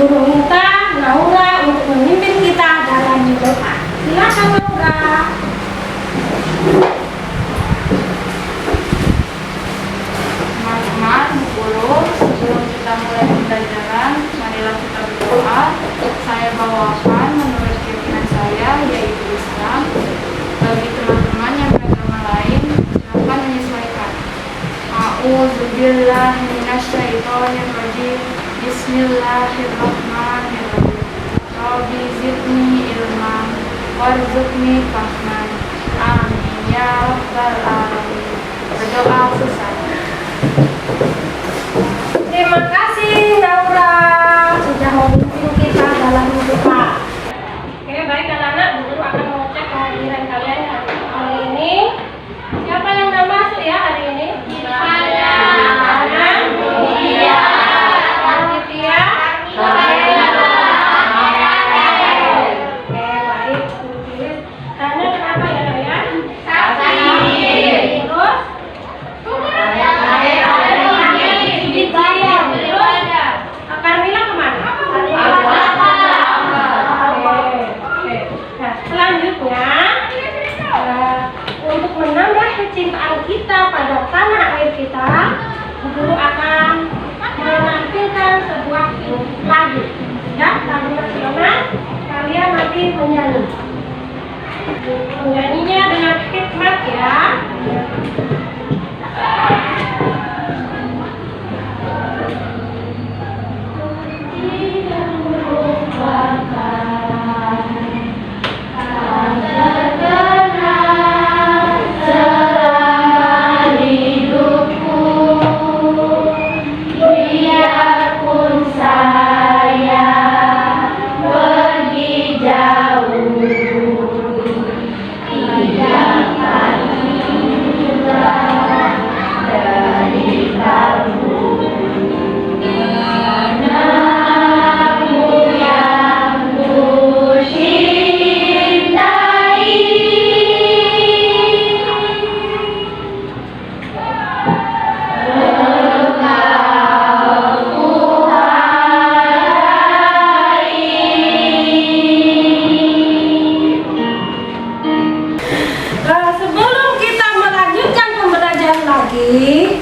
Guru minta Naura untuk memimpin kita dalam doa. Silakan Naura. Teman-teman, guru, sebelum kita mulai pembelajaran, marilah kita berdoa. Saya bawakan menurut keyakinan saya, yaitu Islam. Bagi teman-teman yang beragama lain, silakan menyesuaikan. A'udzubillahi minasyaitonirrajim. Bismillahirrahmanirrahim. Rabbi zidni ilman warzuqni fahman. Amin ya rabbal alamin. Berdoa selesai. Terima kasih Naura sudah memimpin kita dalam doa. Oke, baik anak-anak, guru akan mengecek kehadiran kalian hari ini. Siapa yang sudah masuk ya hari ini? Saya. Iya. Panitia. Saya. Oke, baik. Karena kenapa ya kalian? Terus? Carmila kemana? Oke. Nah, selanjutnya untuk menambah kecintaan kita pada tanah air kita, guru akan menampilkan sebuah lagu. Ya, lagu nasional. Kalian nanti menyanyi. Menyanyinya dengan hikmat ya.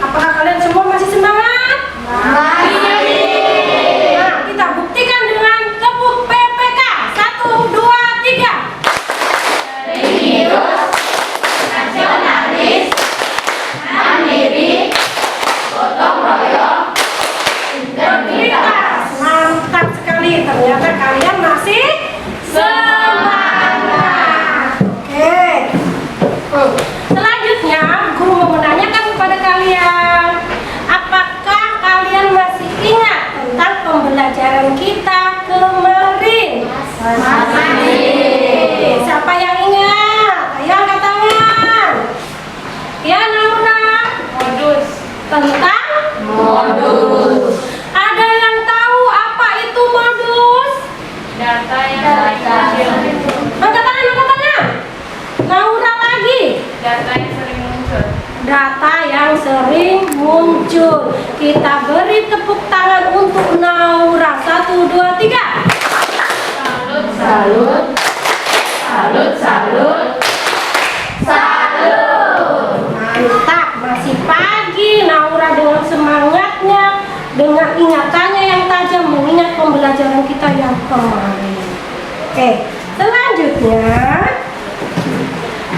Apakah kalian semua masih semangat? Masih. Nah, kita buktikan dengan tepuk PPK. 1, 2, 3. Serius, nasionalis, mandiri, gotong royong, integritas. Mantap sekali. Ternyata kalian masih semangat. Oke. Selanjutnya, guru mau menanyakan kepada kalian, apakah kalian masih ingat tentang pembelajaran kita kemarin? Masih. Siapa yang ingat? Ayo angkat tangan. Ya, Naura. Modus. Tentang Modus. Ada yang tahu apa itu modus? Data yang sering muncul. Angkat tangan, angkat tangan. Naura lagi. Data yang sering muncul. Data yang sering muncul. Kita beri tepuk tangan untuk Naura. 1, 2, 3. Salut. Salut, salut, salut, salut. Mantap, masih pagi. Naura dengan semangatnya, dengan ingatannya yang tajam mengingat pembelajaran kita yang kemarin. Oke, selanjutnya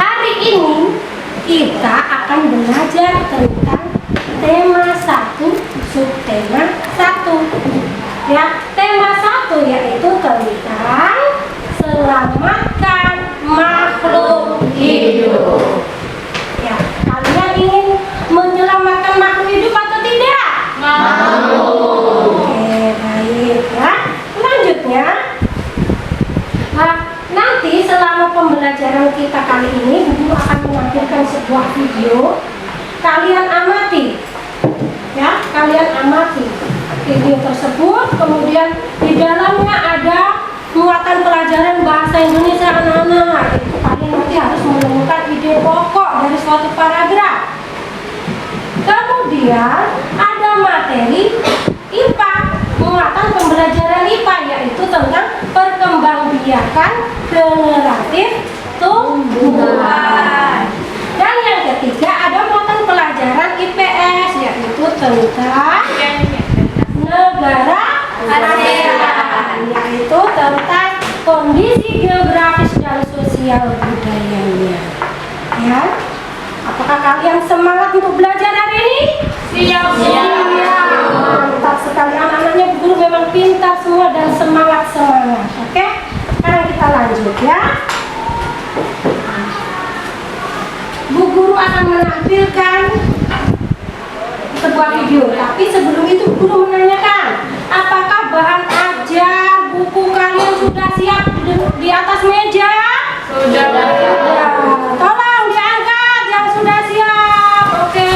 hari ini kita akan belajar tentang tema 1, subtema 1. Ya, tema 1 yaitu tentang selamatkan makhluk hidup. Ya, kalian ingin menyelamatkan makhluk hidup atau tidak? Mau. Oke, baik ya. Selanjutnya, nanti selama pembelajaran kita kali ini, guru akan menampilkan sebuah video. Kalian amati, ya, kalian amati video tersebut. Kemudian di dalamnya ada muatan pelajaran bahasa Indonesia anak-anak. Itu kalian nanti harus menemukan ide pokok dari suatu paragraf. Kemudian ada materi IPA, muatan pembelajaran pelajaran IPA, yaitu tentang perkembangbiakan generatif tumbuhan. Dan yang ketiga ada mata pelajaran IPS, yaitu tentang negara ASEAN, yaitu tentang kondisi geografis dan sosial budayanya. Ya, apakah kalian semangat untuk belajar hari ini? Siap. Mantap sekali, anak-anaknya Bu Guru memang pintar semua dan semangat. Oke, sekarang kita lanjut ya. Bu Guru akan menampilkan sebuah video, tapi sebelum itu Bu Guru menanyakan, apakah bahan ajar buku kalian sudah siap di atas meja? Sudah. Ya, tolong diangkat yang sudah siap. Oke.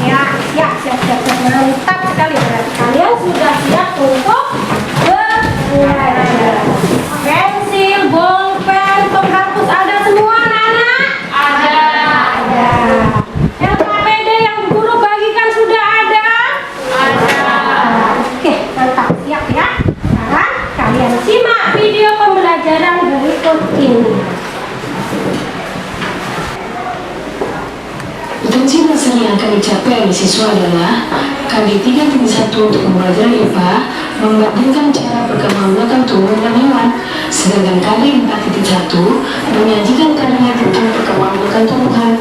Ya, siap. Mantap sekali, berarti kalian sudah siap untuk belajar. Pensil, bolpen, penghapus ada semua anak-anak? Ada. LKPD yang guru bagikan sudah ada? Oke, mantap, siap ya. Sekarang kalian simak video pembelajaran berikut ini. Potensi dasar yang akan dicapai oleh siswa adalah KD 3.1 untuk pembelajaran IPA membandingkan cara perkembangan tumbuhan dan hewan, sedangkan KD 4.1 menyajikan karya tentang perkembangan tumbuhan.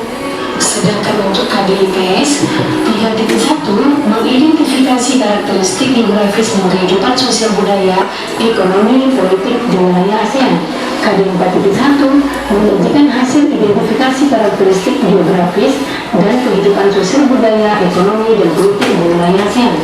Sedangkan untuk KD IPS 3.1 mengidentifikasi karakteristik geografis dan kehidupan sosial budaya, ekonomi, politik di wilayah ASEAN. KD 4.1 menyajikan hasil identifikasi karakteristik geografis dan kehidupan sosial budaya, ekonomi, dan politik di wilayah ASEAN.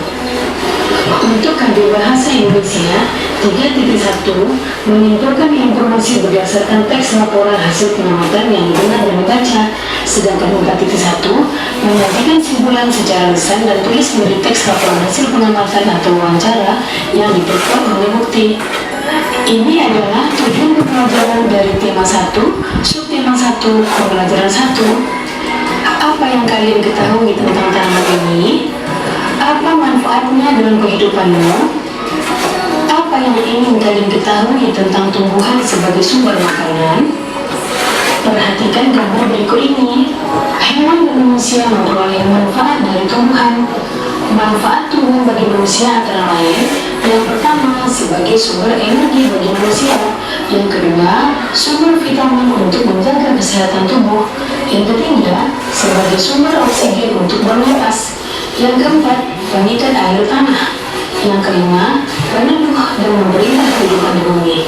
Untuk KD Bahasa Indonesia 3.1 menyimpulkan informasi berdasarkan teks laporan hasil pengamatan yang didengar dan dibaca, sedangkan 4.1 menyajikan simpulan secara lisan dan tulis dari teks laporan hasil pengamatan atau wawancara yang diperkuat oleh bukti. Ini adalah tujuan pembelajaran dari tema 1, subtema 1, pembelajaran 1. Apa yang kalian ketahui tentang tanaman ini? Apa manfaatnya dalam kehidupanmu? Apa yang ingin kalian ketahui tentang tumbuhan sebagai sumber makanan? Perhatikan gambar berikut ini. Hewan dan manusia memperoleh manfaat dari tumbuhan. Manfaat tumbuhan bagi manusia antara lain: yang pertama, sebagai sumber energi bagi manusia; yang kedua, sumber vitamin untuk menjaga kesehatan tubuh; yang ketiga, sebagai sumber oksigen untuk bernapas; yang keempat, pengikat air tanah; yang kelima, peneduh dan memberikan kehidupan di bumi.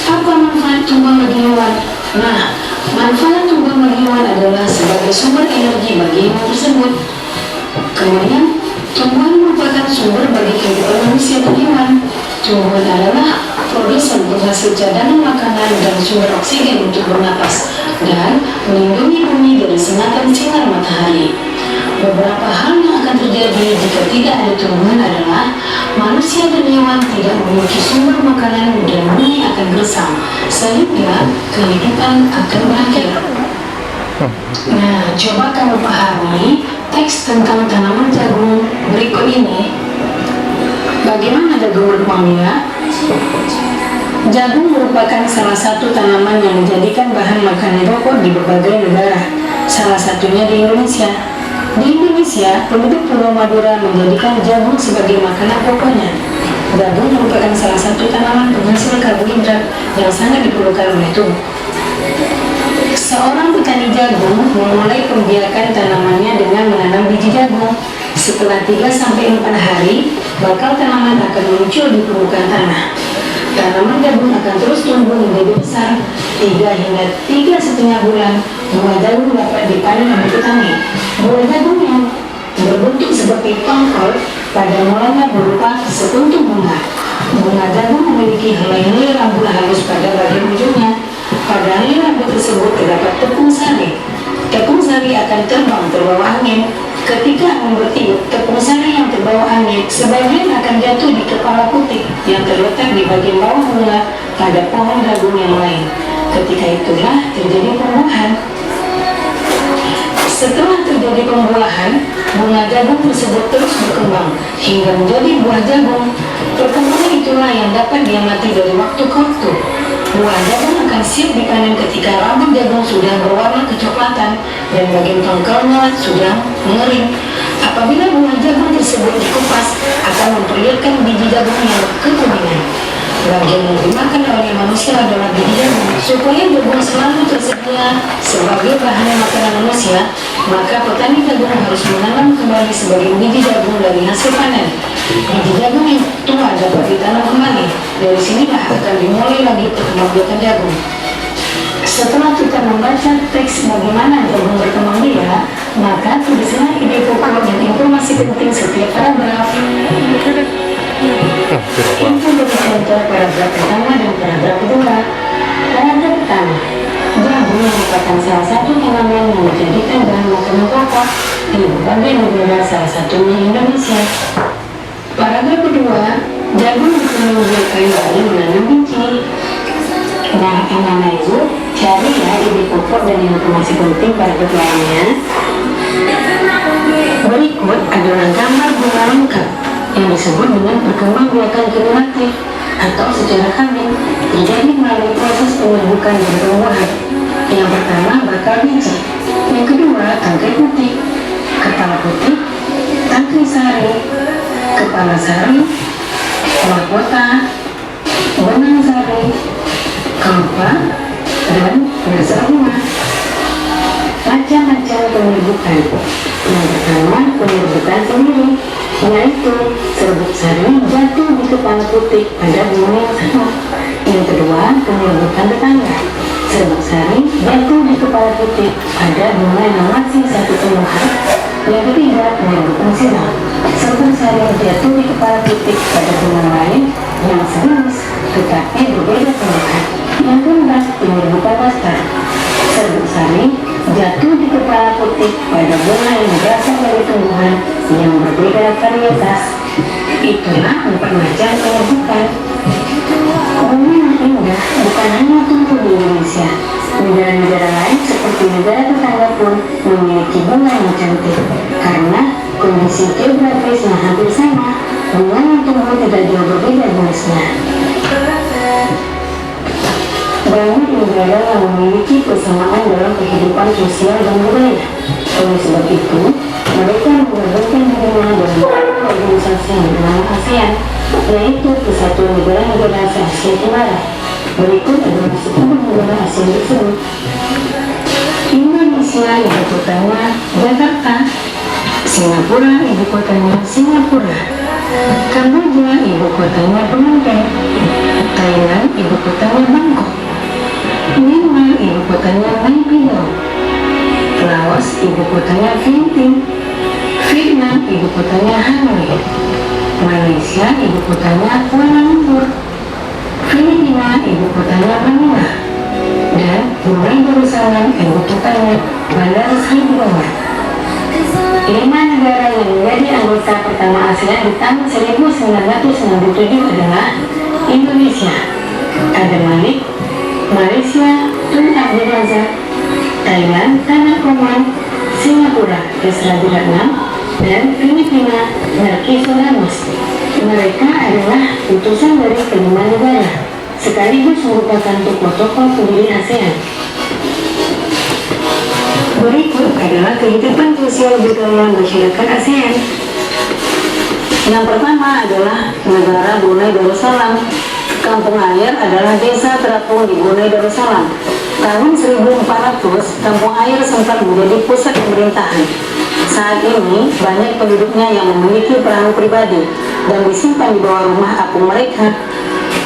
Apa manfaat tumbuhan bagi hewan? Nah, manfaat tumbuhan bagi hewan adalah sebagai sumber energi bagi hewan tersebut. Kemudian, tumbuhan merupakan sumber bagi kehidupan manusia dan hewan. Tumbuhan adalah produsen penghasil cadangan makanan dan sumber oksigen untuk bernapas dan melindungi bumi dari sengatan sinar matahari. Beberapa hal yang akan terjadi jika tidak ada tumbuhan adalah manusia dan hewan tidak memiliki sumber makanan dan bumi akan gersam, sehingga kehidupan akan berakhir. Nah, coba kamu pahami teks tentang tanaman jagung berikut ini. Bagaimana jagung berkembangnya? Jagung merupakan salah satu tanaman yang menjadikan bahan makanan pokok di berbagai negara, salah satunya di Indonesia. Di Indonesia, penduduk Pulau Madura menjadikan jagung sebagai makanan pokoknya. Jagung merupakan salah satu tanaman penghasil karbohidrat yang sangat diperlukan oleh tubuh. Seorang petani jagung memulai pembiakan tanamannya dengan menanam biji jagung. Setelah 3-4 hari, bakal tanaman akan muncul di permukaan tanah. Tanaman jagung akan terus tumbuh menjadi besar. 3 hingga 3,5 bulan, buah jagung dapat dipanen oleh petani. Buah jagung yang berbentuk seperti tongkol pada mulanya berupa sekuntum bunga. Bunga jagung memiliki helai-helai rambut halus pada bagian ujungnya. Pada helai rambut tersebut terdapat tepung sari. Tepung sari akan terbang terbawa angin. Ketika angin bertiup, tepung sari yang terbawa angin sebagian akan jatuh di kepala putik yang terletak di bagian bawah bunga pada pohon jagung yang lain. Ketika itulah terjadi pembuahan. Setelah terjadi pembuahan, bunga jagung tersebut terus berkembang hingga menjadi buah jagung. Perkembangan itulah yang dapat diamati dari waktu ke waktu. Buah jagung akan siap dipanen ketika rambut jagung sudah berwarna kecoklatan dan bagian tongkolnya sudah mengering. Apabila buah jagung tersebut dikupas, akan memperlihatkan biji jagung yang kekuningan. Bagian yang dimakan oleh manusia adalah biji jagung. Supaya jagung selalu tersedia sebagai bahan makanan manusia, maka petani jagung harus menanam kembali sebagian biji jagung dari hasil panen. Biji jagung yang tua dapat ditanam kembali. Dari sinilah akan dimulai lagi perkembangbiakan jagung. Setelah kita membaca teks bagaimana jagung berkembang biak, maka tulislah ide pokok dan informasi penting setiap paragraf. Info bagi contoh paragraf pertama dan paragraf kedua. Paragraf pertama, jagung merupakan salah satu tanaman yang dijadikan bahan makanan pokok di berbagai negara, salah satunya Indonesia. Paragraf kedua, jagung berkembang biak kembali menanam biji. Nah, anak-anak ibu, cari ya ide pokok dan informasi penting paragraf lainnya. Berikut adalah gambar bunga lengkap yang disebut dengan perkembangbiakan generatif atau secara kambing terjadi melalui proses pembentukan dan tumbuhan. Yang pertama, bakal biji. Yang kedua, tangkai putih, kepala putih, tangkai sari, kepala sari, mahkota, benang sari, kelopak, dan dasar bunga. Macam-macam penyerbukan. Yang pertama, penyerbukan sendiri, yaitu serbuk sari jatuh di kepala putih pada bunga yang sama. Yang kedua, penyerbukan tetangga. Serbuk sari jatuh di kepala putih pada bunga yang masih satu tumbuhan. Yang ketiga, penyerbukan silang. Serbuk sari jatuh di kepala putih pada bunga lain yang sejenis tetapi berbeda tumbuhan. Yang keempat, penyerbukan bastar. Serbuk sari jatuh di kepala putih pada bunga yang berasal dari tumbuhan yang berbeda varietas. Itulah 4 macam penyerbukan. Bunga yang indah bukan hanya tumbuh di Indonesia. Negara-negara lain seperti negara tetangga pun memiliki bunga yang cantik. Karena kondisi geografis yang hampir sama, bunga yang tumbuh tidak jauh berbeda jenisnya. Banyak negara yang memiliki persamaan dalam kehidupan sosial dan budaya. Oleh sebab itu, mereka menggabungkan dirinya dalam organisasi yang bernama ASEAN, yaitu Persatuan Negara-Negara Asia Tenggara. Berikut adalah 10 negara ASEAN tersebut. Indonesia, ibu kotanya Jakarta. Singapura, ibu kotanya Singapura. Kamboja, ibu kotanya Phnom Penh. Thailand, ibu kotanya Bangkok. Myanmar, ibu kotanya Naypyidaw. Laos, ibu kotanya Vientiane. Vietnam, ibu kotanya Hanoi. Malaysia, ibu kotanya Kuala Lumpur. Filipina, ibu kotanya Manila. Dan Brunei Darussalam, ibu kotanya Bandar Sri Begawan. 5 negara yang menjadi anggota pertama ASEAN di tahun 1997 adalah Indonesia, Adam Malik, Malaysia, Tun Abdul Razak, Thailand, Tanah Oman, Singapura, Kesra Ratnam, dan Filipina, Narki Ramos. Mereka adalah utusan dari kelima negara, sekaligus merupakan tokoh-tokoh pendiri ASEAN. Berikut adalah kehidupan sosial budaya masyarakat ASEAN. Yang pertama adalah negara Brunei Darussalam. Kampung Air adalah desa terapung di Brunei Darussalam. Tahun 1400, Kampung Air sempat menjadi pusat pemerintahan. Saat ini, banyak penduduknya yang memiliki perahu pribadi dan disimpan di bawah rumah apung mereka.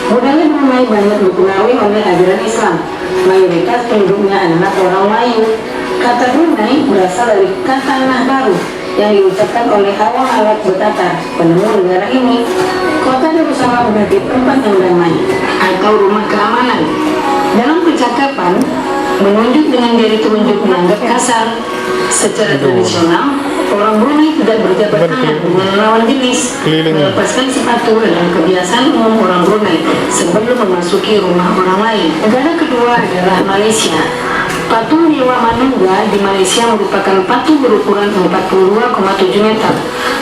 Budaya Brunei banyak dipengaruhi oleh ajaran Islam. Mayoritas penduduknya adalah orang Melayu. Kata Brunei berasal dari kata Nahbaru yang diucapkan oleh Awang Alak Betatar, penemu negara ini. Kota Darussalam berarti tempat yang damai atau rumah keamanan. Dalam percakapan, menunjuk dengan jari telunjuk dianggap kasar. Secara tradisional, orang Brunei tidak berjabat tangan dengan lawan jenis. Melepaskan sepatu adalah kebiasaan umum orang Brunei sebelum memasuki rumah orang lain. Negara kedua adalah Malaysia. Patung Dewa Manungga di Malaysia merupakan patung berukuran 42,7 meter.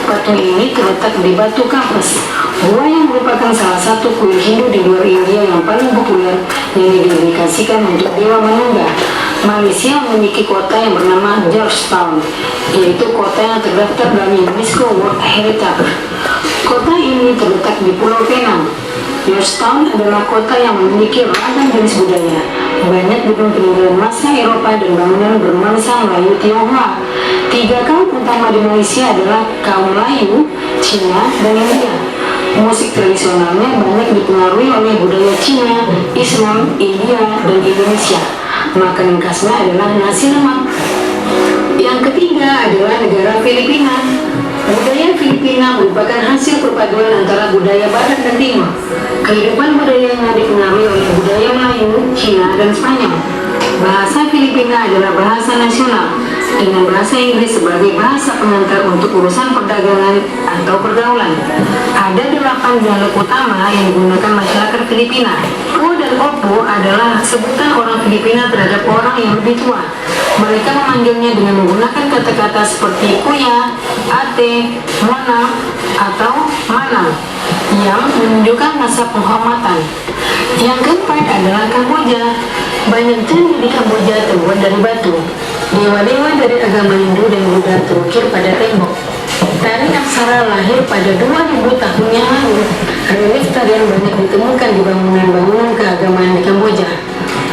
Patung ini terletak di Batu Kapas, gua yang merupakan salah satu kuil Hindu di luar India yang paling populer yang didedikasikan untuk Dewa Manungga. Malaysia memiliki kota yang bernama Georgetown, yaitu kota yang terdaftar dalam UNESCO World Heritage. Kota ini terletak di Pulau Penang. Georgetown adalah kota yang memiliki ragam jenis budaya. Banyak gedung peninggalan masa Eropa dan bangunan bernuansa Melayu Tionghoa. 3 kaum utama di Malaysia adalah kaum Melayu, Cina, dan India. Musik tradisionalnya banyak dipengaruhi oleh budaya Cina, Islam, India, dan Indonesia. Makanan khasnya adalah nasi lemak. Yang ketiga adalah negara Filipina. Budaya Filipina merupakan hasil perpaduan antara budaya Barat dan Timur. Kehidupan budayanya dipengaruhi oleh budaya Melayu, Cina, dan Spanyol. Bahasa Filipina adalah bahasa nasional, dengan bahasa Inggris sebagai bahasa pengantar untuk urusan perdagangan atau pergaulan. Ada 8 dialek utama yang digunakan masyarakat Filipina. Po dan opo adalah sebutan orang Filipina terhadap orang yang lebih tua. Mereka memanggilnya dengan menggunakan kata-kata seperti kuya, ate, mona, atau mana, yang menunjukkan masa penghormatan. Yang keempat adalah Kamboja. Banyak candi di Kamboja terbuat dari batu. Dewa-dewa dari agama Hindu dan Buddha terukir pada tembok. Tari aksara lahir pada 2000 tahun yang lalu. Relief tarian banyak ditemukan di bangunan-bangunan keagamaan di Kamboja.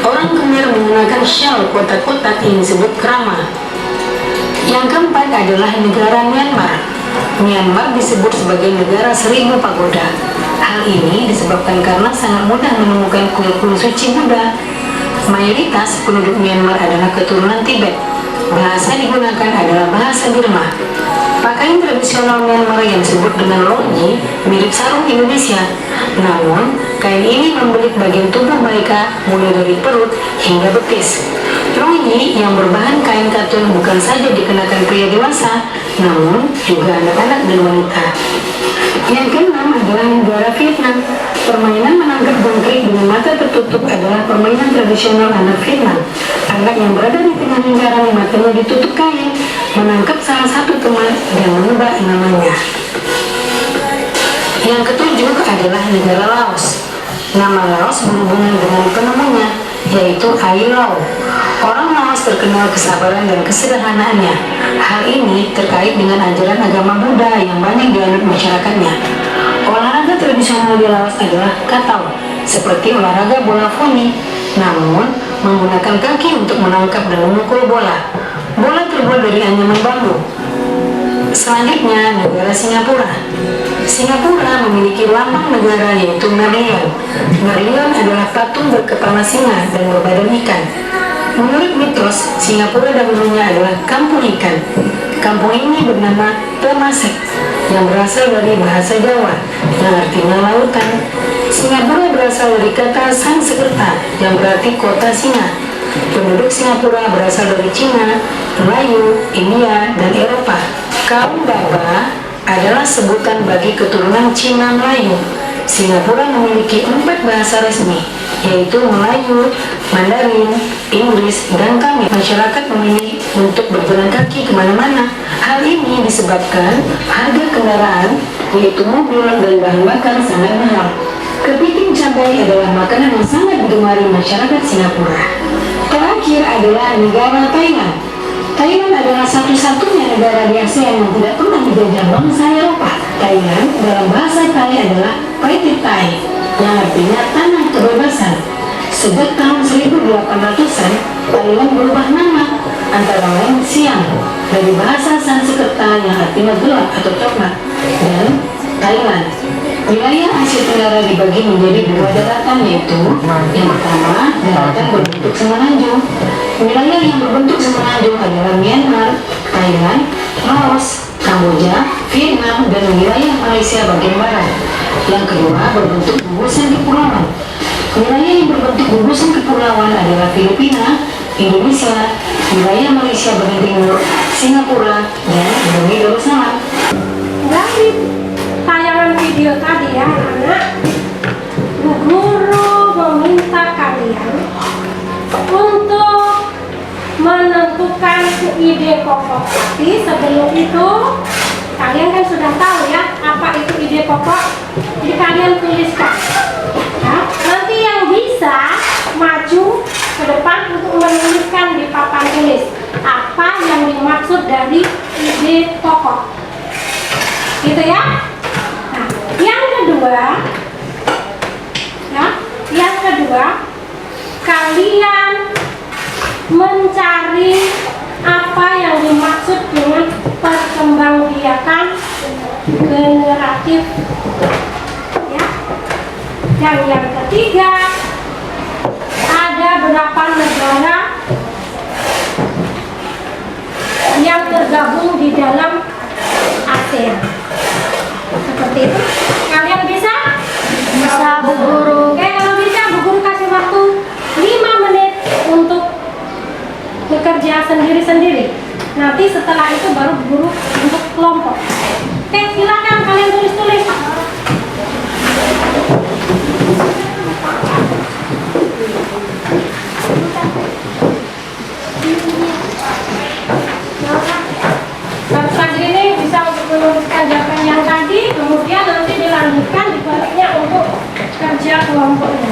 Orang Khmer menggunakan shawl kotak-kotak yang disebut krama. Yang keempat adalah negara Myanmar. Myanmar disebut sebagai negara 1000 pagoda. Hal ini disebabkan karena sangat mudah menemukan kuil-kuil suci Buddha. Mayoritas penduduk Myanmar adalah keturunan Tibet. Bahasa digunakan adalah bahasa Burma. Pakaian tradisional Myanmar yang disebut dengan longyi mirip sarung Indonesia. Namun, kain ini membelit bagian tubuh mereka mulai dari perut hingga betis. Longyi yang berbahan kain katun bukan saja dikenakan pria dewasa, namun juga anak-anak dan wanita. Yang keenam adalah negara Vietnam. Permainan menangkap jangkrik dengan mata tertutup adalah permainan tradisional anak Vietnam. Anak yang berada di tengah lingkaran matanya ditutup kain, menangkap salah satu teman dan menebak namanya. Yang ketujuh adalah negara Laos. Nama Laos berhubungan dengan penemunya, yaitu Ai Lau. Orang Laos terkenal kesabaran dan kesederhanaannya. Hal ini terkait dengan ajaran agama Buddha yang banyak dianut masyarakatnya. Olahraga tradisional di Laos adalah katau, seperti olahraga bola voli, namun menggunakan kaki untuk menangkap dan memukul bola. Bola terbuat dari anyaman bambu. Selanjutnya, negara Singapura. Singapura memiliki lambang negara yaitu Merlion. Merlion adalah patung berkepala singa dan berbadan ikan. Menurut mitos, Singapura dahulunya adalah kampung ikan. Kampung ini bernama Temasek, yang berasal dari bahasa Jawa, yang artinya lautan. Singapura berasal dari kata Sanskerta, yang berarti kota singa. Penduduk Singapura berasal dari Cina, Melayu, India, dan Eropa. Kaum Baba adalah sebutan bagi keturunan Cina Melayu. Singapura memiliki 4 bahasa resmi, yaitu Melayu, Mandarin, Inggris, dan Tamil. Masyarakat memilih untuk berjalan kaki kemana-mana. Hal ini disebabkan harga kendaraan, yaitu mobil dan bahan bakar, sangat mahal. Kepiting cabai adalah makanan yang sangat digemari masyarakat Singapura. Terakhir adalah negara Thailand. Thailand adalah satu-satunya negara di ASEAN yang tidak pernah dijajah bangsa Eropa. Thailand dalam bahasa Thai adalah Paiti Thai, yang artinya tanah kebebasan. Sejak tahun 1800-an, Thailand berubah nama, antara lain Siam, dari bahasa Sanskerta yang artinya gelap atau coklat, dan Thailand. Wilayah Asia Tenggara dibagi menjadi 2 daratan, yaitu yang pertama, daratan berbentuk semenanjung. Wilayah yang berbentuk semenanjung adalah Myanmar, Thailand, Laos, Kamboja, Vietnam, dan wilayah Malaysia bagian barat. Yang kedua, berbentuk gugusan kepulauan. Wilayah yang berbentuk gugusan kepulauan adalah Filipina, Indonesia, wilayah Malaysia bagian timur, Singapura, dan Brunei Darussalam. Dari tayangan video tadi ya anak-anak, Bu Guru meminta kalian untuk itu ide pokok, tapi sebelum itu kalian kan sudah tahu ya apa itu ide pokok. Jadi kalian tuliskan. Ya, nanti yang bisa maju ke depan untuk menuliskan di papan tulis apa yang dimaksud dari ide pokok. Gitu ya. Nah, yang kedua, kalian mencari apa yang dimaksud dengan perkembangbiakan generatif. Ya. Dan yang ketiga, ada berapa negara yang tergabung di dalam ASEAN. Seperti itu. Kalian bisa? Bisa, Bu Guru. Oke, kalau bisa Bu Guru kasih waktu 5 menit untuk bekerja sendiri-sendiri. Nanti setelah itu baru Bu Guru untuk kelompok. Oke, silakan kalian tulis-tulis. Baru saja ini bisa untuk menuliskan jawaban yang tadi, kemudian nanti dilanjutkan dibaliknya untuk kerja kelompoknya.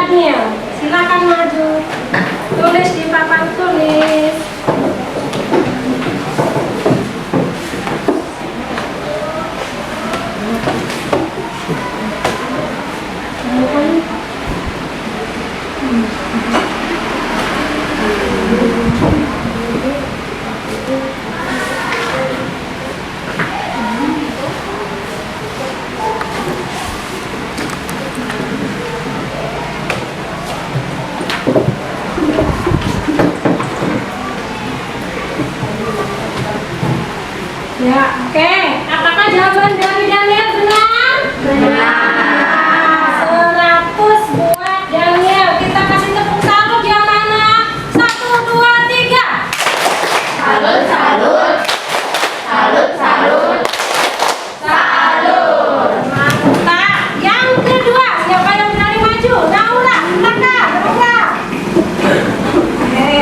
Daniel. Silakan maju. Tulis di papan tulis. Ya, oke. Apakah jawaban dari Daniel benar? Benar. 100 buat Daniel. Kita kasih tepuk salut yang mana? 1, 2, 3. Salut, salut. Salut, salut. Salut. Mantap. Yang kedua, siapa yang berani maju? Naura, silakan. Naura. Oke.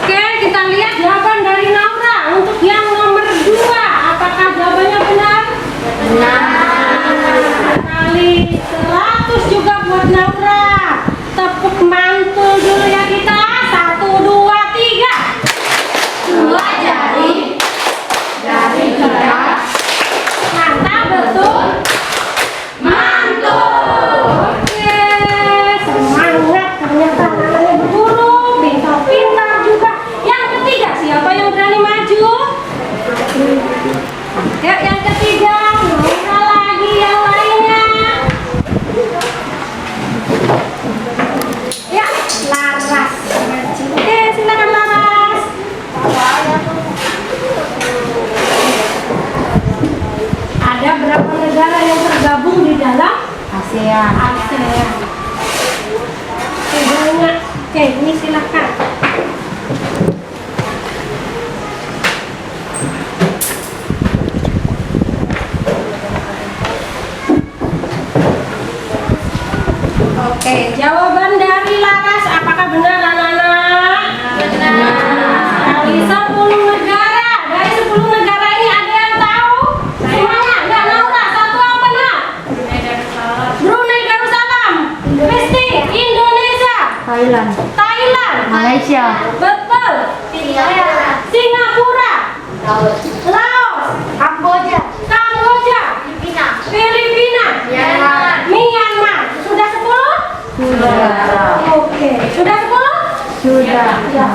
Oke, kita lihat jawaban dari Naura untuk yang nomor 2. Apakah jawabannya benar? Benar. Sekali 100 juga buat Naura. Tepuk mantul dulu ya kita. 1, 2, 3. Dua jari dari kita. Mantap, betul. Mantul. Oke, semangat ternyata anaknya berburu, pintar-pintar juga. Yang ketiga, siapa yang berani maju? Ya, yang ketiga, Naura lagi yang lainnya. Ya, Laras maju. Oke, silakan Laras. Ada berapa negara yang tergabung di dalam ASEAN. ASEAN? Banyak. Oke, ini silakan. Oke, jawaban dari Laras apakah benar anak-anak? Benar. Sekali 10 negara. Dari 10 negara ini ada yang tahu? Semuanya? Enggak, Naura. Satu yang benar. Brunei Darussalam. Kristi, Indonesia. Thailand. Thailand. Malaysia. Betul. Singapura. Laos. Kamboja. Kamboja. Filipina. Myanmar. Sudah 10? Sudah. Oke. Sudah 10? Sudah. Ya.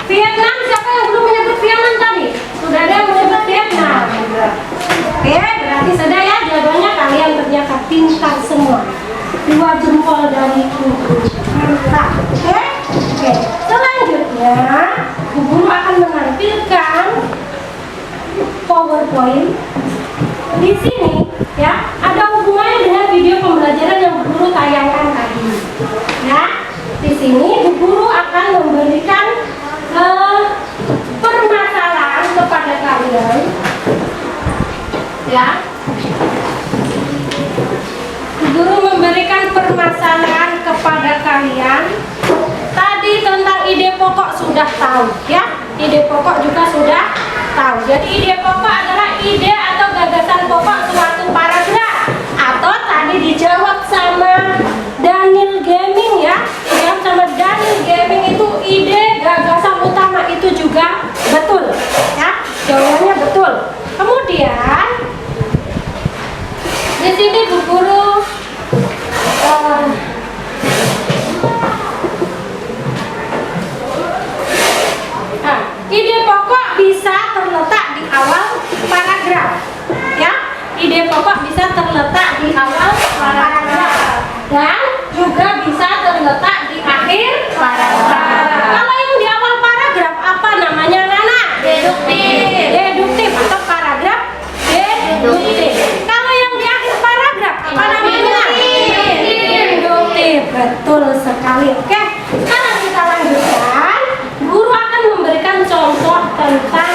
Vietnam, siapa yang belum menyebut Vietnam tadi? Sudah ada yang menyebut Vietnam. Oke, berarti sudah ya jawabannya kalian ternyata pintar semua. 2 jempol dariku. Mantap. Oke? Oke. Selanjutnya, Bu Guru akan menampilkan PowerPoint. Di sini ya, ada hubungannya dengan video pembelajaran yang Bu Guru tayangkan tadi. Ya. Di sini Bu Guru akan memberikan permasalahan kepada kalian. Ya. Bu Guru memberikan permasalahan kepada kalian. Tadi tentang ide pokok sudah tahu, ya. Ide pokok juga sudah tahu. Jadi ide pokok adalah ide atau gagasan pokok suatu paragraf. Atau tadi dijawab sama Daniel Gaming ya. Dijawab sama Daniel Gaming itu ide gagasan utama itu juga betul, ya. Jawabannya betul. Kemudian di sini Bu Guru pokok bisa terletak di awal paragraf dan juga bisa terletak di akhir paragraf. Kalau yang di awal paragraf apa namanya, Nana? Deduktif. Deduktif atau paragraf deduktif. Kalau yang di akhir paragraf apa namanya? Induktif. Betul sekali. Oke, sekarang kita lanjutkan. Guru akan memberikan contoh tentang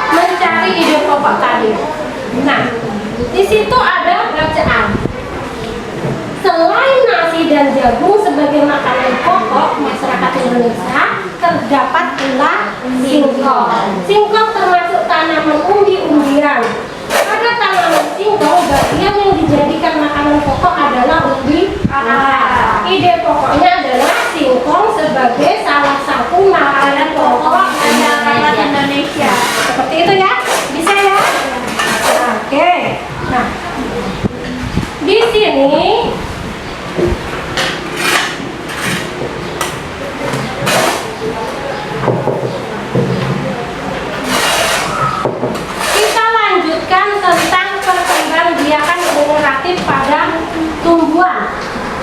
mencari ide pokok tadi. Nah, di situ ada bacaan. Selain nasi dan jagung sebagai makanan pokok masyarakat Indonesia, terdapat pula singkong. Singkong termasuk tanaman umbi-umbian. Pada tanaman singkong, bagian yang dijadikan makanan pokok adalah umbi. Ide pokoknya adalah singkong sebagai salah satu makanan pokok Masyarakat Indonesia. seperti itu ya, bisa ya? Oke. Nah, di sini kita lanjutkan tentang perkembangbiakan generatif pada tumbuhan.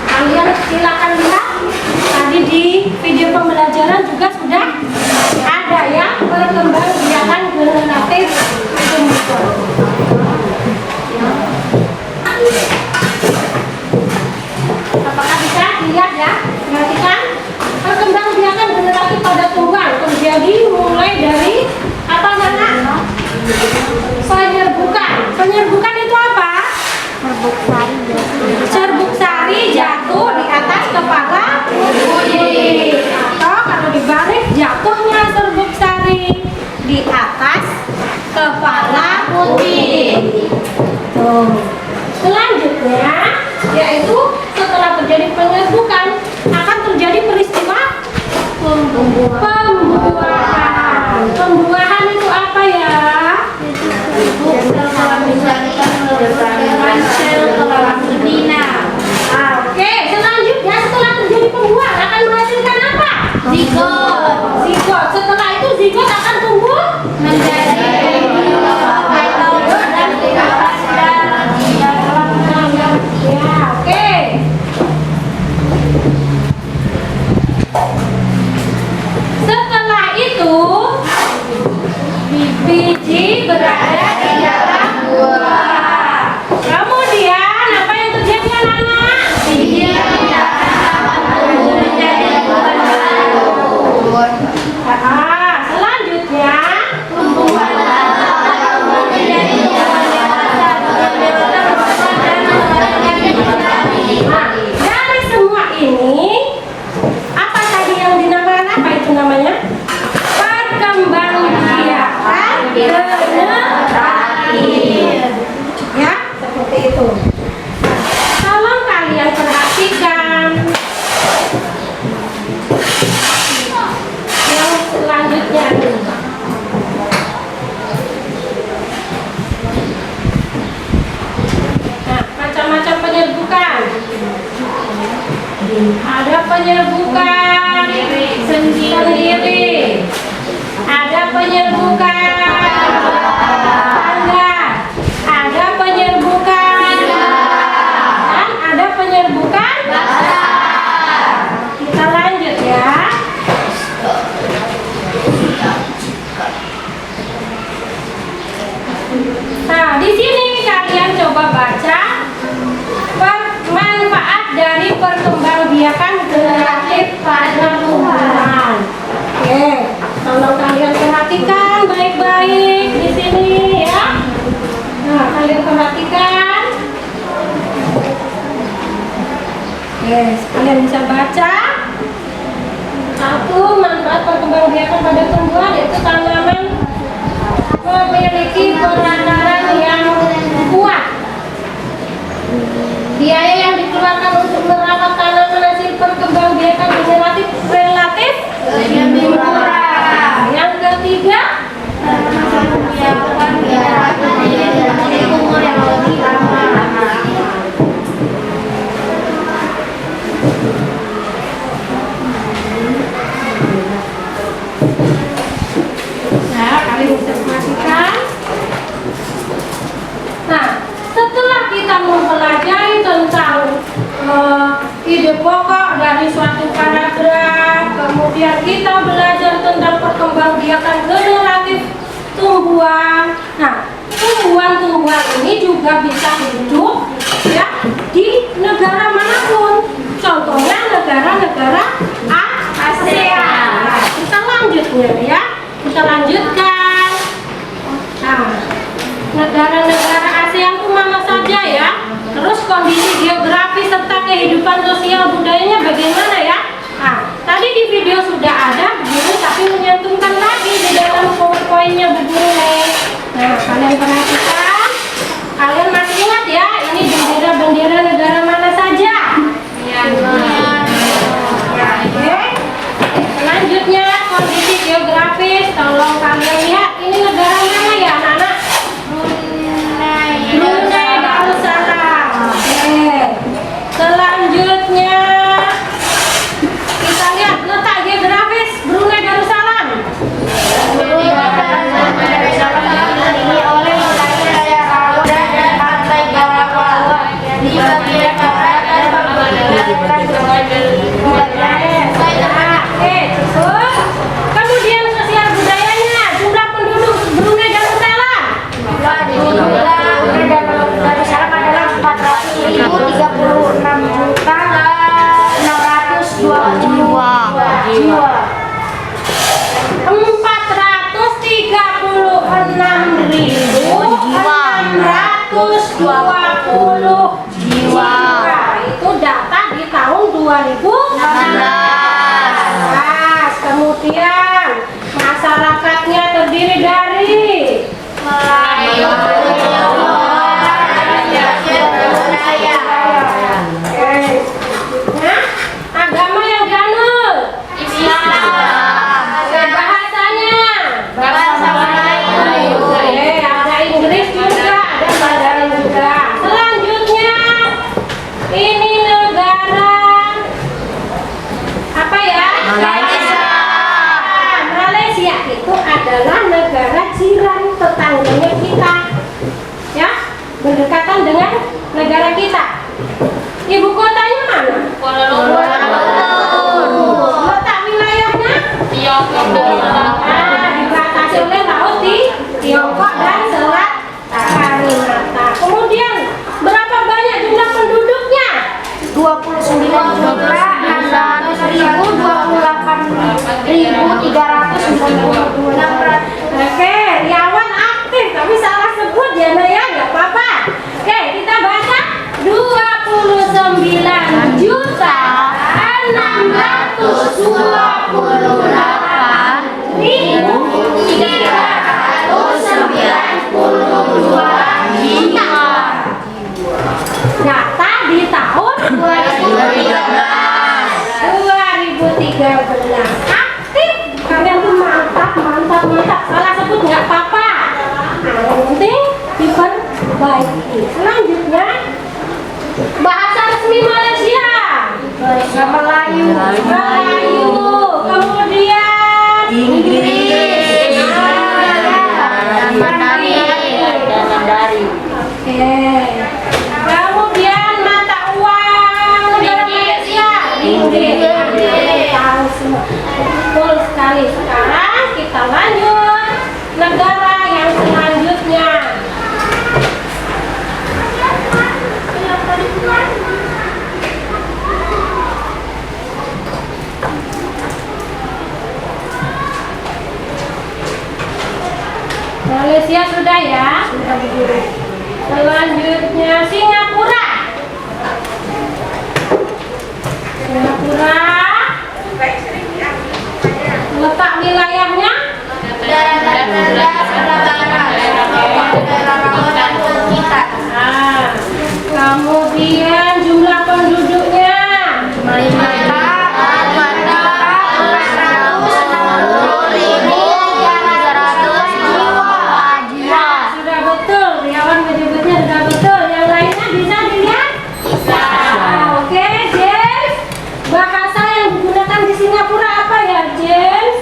Kalian silakan lihat. Tadi di video pembelajaran juga sudah ada ya perkembangbiakan generatif tumbuhan. Apakah bisa dilihat ya? Perhatikan perkembangbiakan generatif pada tumbuhan terjadi mulai dari apa, Nana? Penyerbukan. Penyerbukan itu apa? Serbuk sari jatuh di atas kepala putih. Atau kalau dibalik, jatuhnya serbuk sari di atas kepala putih. Tuh. Selanjutnya yaitu setelah terjadi penyerbukan akan terjadi peristiwa pembuahan. Pembuahan itu apa ya? Oke, selanjutnya setelah terjadi pembuahan akan menghasilkan apa? Zigot. Zigot. Setelah itu zigot akan tumbuh Menjadi ya, oke. Setelah itu biji berada di dalam buah. Kemudian apa yang terjadi, anak-anak? biji tidak akan tumbuh menjadi buah baru. Selanjutnya Tumbuhan akan tumbuh menjadi buah dewasa. Buah dewasa berbuah dan menghasilkan biji lagi. nah, dari semua ini apa tadi yang dinamakan, apa itu namanya? Perkembangbiakan generatif. Ya, seperti itu. Tolong kalian perhatikan yang selanjutnya ini. Nah, macam-macam penyerbukan. Ada penyerbukan sendiri. Ada penyerbukan tangga. Ada penyerbukan dan ada penyerbukan besar. Kita lanjut ya. Nah, di sini kalian coba baca manfaat dari perkembangbiakan generatif pada tumbuhan. Oke, tolong kalian perhatikan baik-baik di sini ya. Nah, kalian perhatikan. Oke, kalian bisa baca. Satu, manfaat perkembangbiakan pada tumbuhan yaitu tanaman memiliki perakaran yang kuat. Biaya yang dikeluarkan untuk merawat tanaman hasil perkembangbiakan generatif relatif lebih murah. Yang ketiga, Membiarkan generasi memiliki umur yang lebih lama. pokok dari suatu paragraf. Kemudian kita belajar tentang perkembangbiakan generatif tumbuhan. Nah, tumbuhan-tumbuhan ini juga bisa hidup ya di negara manapun. Contohnya negara-negara ASEAN. Nah, kita lanjutnya ya. Kita lanjutkan. Nah, negara-negara ASEAN itu mana saja ya? Terus kondisi geografis serta kehidupan sosial budayanya bagaimana ya? Nah, tadi di video sudah ada Bu Guru, tapi menyantumkan lagi di dalam PowerPoint-nya Bu Guru nih. Nah, kalian perhatikan. Kalian masih ingat ya? Ini bendera-bendera negara mana saja? Oke. Selanjutnya kondisi geografis. Tolong kalian lihat ini negara mana ya, anak-anak? Brunei Darussalam. Oke. Selanjutnya kita lihat letak geografis Brunei Darussalam. Ini oleh wilayah rawa dan pantai Garawawa di bagian barat dan Kemudian sosial budayanya, jumlah penduduk Brunei Darussalam. Darussalam adalah 436.620 jiwa. 436.620 jiwa. Itu data di tahun 2016. Kemudian masyarakatnya terdiri dari Melayu, nah, agama yang dianut, Islam, bahasanya, bahasa Melayu, ada Inggris juga, ada Mandarin juga. Selanjutnya ini negara apa ya? Malaysia itu adalah negara jiran tetangganya kita, ya, berdekatan dengan negara kita. Ibu kotanya mana? Kuala Lumpur. Letak wilayahnya? Tiongkok. Dibatasi oleh laut di Tiongkok dan Selat Karimata. Kemudian berapa banyak jumlah penduduknya? 29.392. Oke, Riawan aktif tapi salah sebut ya, Nah ya, nggak apa-apa. Oke, kita baca 29.628.392 jiwa. Data di tahun 2013. Aktif. Kalian tuh mantap. Salah sebut nggak apa-apa. Nah, yang penting diperbaiki. Selanjutnya bahasa resmi Malaysia. Bahasa Melayu, Kemudian Inggris, dan Mandarin. Oke. Kemudian mata uang negara Malaysia. Ringgit. Tahu semua. Betul sekali. Sekarang kita lanjut negara yang selanjutnya. Malaysia sudah ya, sudah begitu. Selanjutnya Singapura. Letak wilayahnya kemudian jumlah penduduknya sudah betul, Riawan menyebutnya sudah betul. Yang lainnya bisa dilihat? Bisa. Oke, James. Bahasa yang digunakan di Singapura apa ya, James?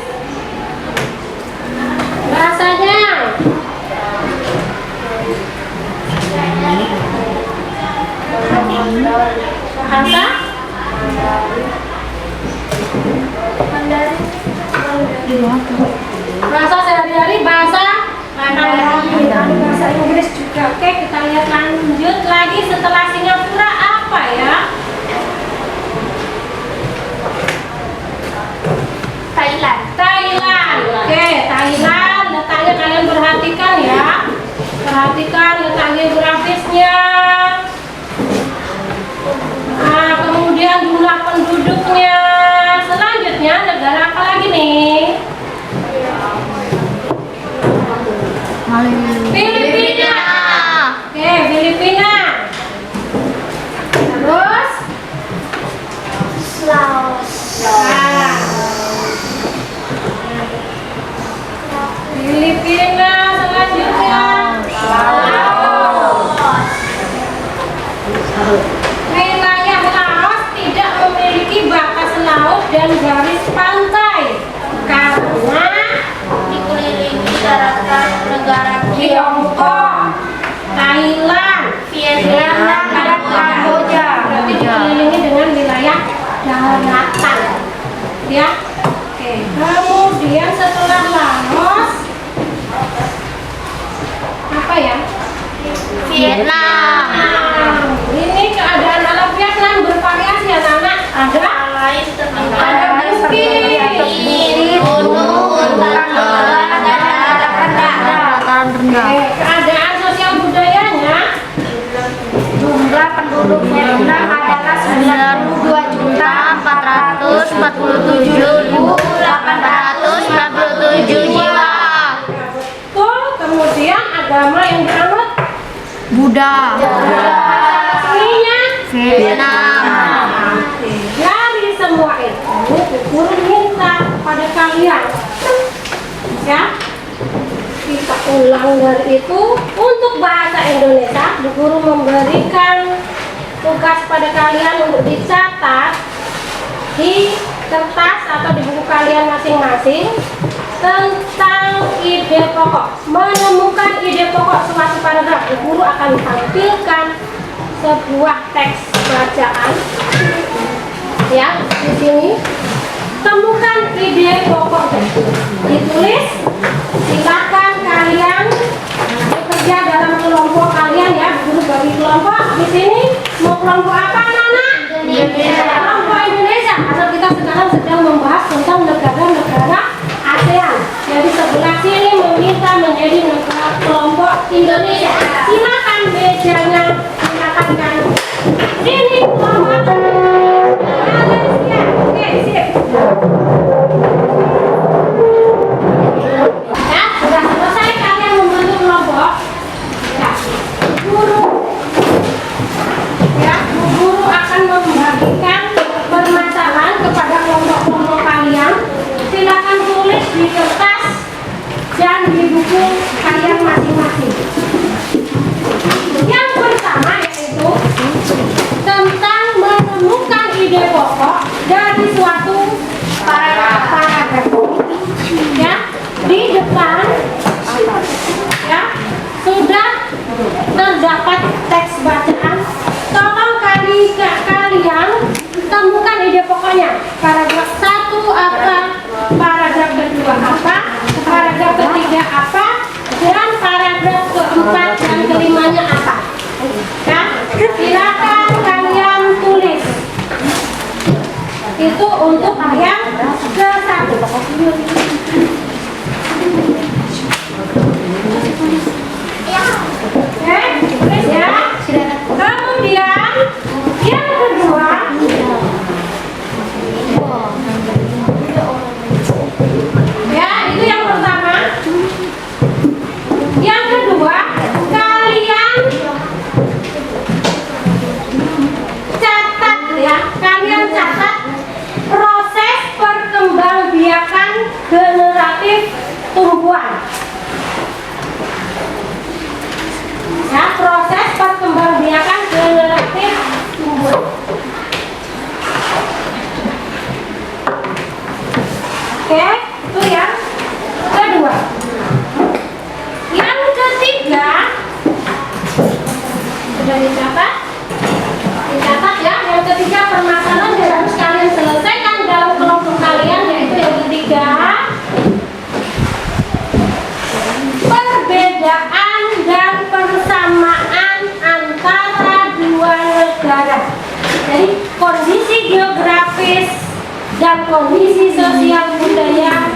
Bahasa sehari-hari, bahasa bahasa Inggris juga. Oke, kita lihat lanjut lagi setelah Singapura apa ya? Thailand. Thailand. Oke, Thailand. Letaknya kalian perhatikan ya. Perhatikan letak geografisnya. Nah, kemudian jumlah penduduknya. Selanjutnya negara apa lagi nih? Filipina. Oke, Filipina. Terus Laos. nah, Filipina selanjutnya Laos. Wilayah Laos tidak memiliki batas laut dan garis pantai karena Dikelilingi daratan negara Tiongkok, Thailand, Vietnam, dan Kamboja. berarti dikelilingi dengan wilayah daratan ya. Oke, kemudian setelah Laos apa ya? Vietnam. Ini keadaan alam Vietnam bervariasi ya anak. Ada Lain ada bukit, gunung, dataran rendah. keadaan sosial budayanya Jumlah penduduk Vietnam adalah 92.447.847 jiwa. betul. Kemudian agama yang dianut Buddha. aslinya Vietnam. dari semua itu guru minta pada kalian ya, kita ulang dari itu. Untuk bahasa Indonesia Bu Guru memberikan tugas pada kalian untuk dicatat di kertas atau di buku kalian masing-masing tentang ide pokok. Menemukan ide pokok suatu paragraf, Bu Guru akan tampilkan sebuah teks bacaan ya di sini. Temukan ide pokok, ditulis. Silakan kalian bekerja dalam kelompok kalian ya. Bu Guru bagi kelompok di sini. Mau kelompok apa anak-anak? Kelompok Indonesia. Atau kita sekarang sedang membahas tentang negara-negara ASEAN. Jadi sebelah sini meminta menjadi negara kelompok Indonesia. Silakan mejanya silakan. Sini kelompok Malaysia. Oke, sip. Ya, sudah selesai kalian membentuk kelompok. Ya, guru akan membagikan permasalahan kepada kelompok-kelompok kalian. Silakan tulis di kertas dan di buku kalian masing-masing. Yang pertama yaitu tentang menemukan ide pokok dari suatu paragraf. Ya, di depan ya sudah terdapat teks bacaan. Tolong kalian temukan ide pokoknya. Paragraf 1 apa, paragraf kedua apa, paragraf ketiga apa, dan paragraf keempat dan kelimanya apa. Ya, silakan kalian tulis. Itu untuk yang ke-1. Oke, tulis ya. Kemudian yang kedua sosial budaya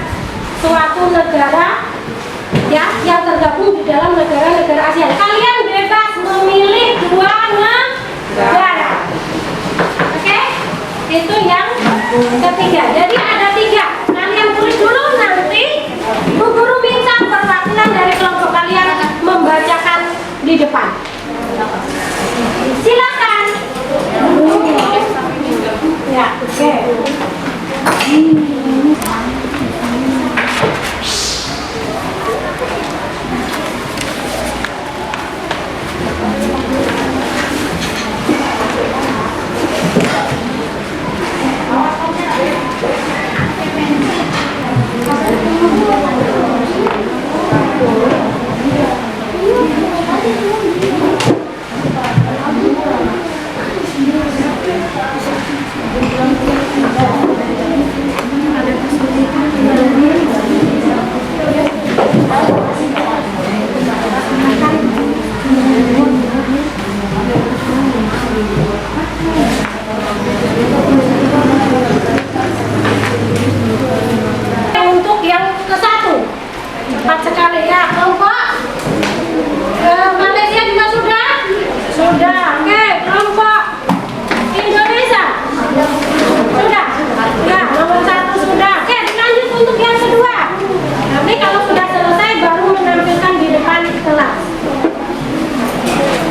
suatu negara ya yang tergabung di dalam negara-negara ASEAN. Kalian bebas memilih dua negara. Oke? Itu yang ketiga. Jadi ada tiga. Kalian tulis dulu, nanti Bu Guru minta perwakilan dari kelompok kalian membacakan di depan. Silakan. Ya, oke. Untuk yang ke satu, cepat sekali ya kelompok Malaysia juga sudah? Sudah. Oke, kelompok Indonesia sudah? Ya, nomor satu sudah. Oke, dilanjut untuk yang kedua. Nanti kalau sudah selesai baru menampilkan di depan kelas.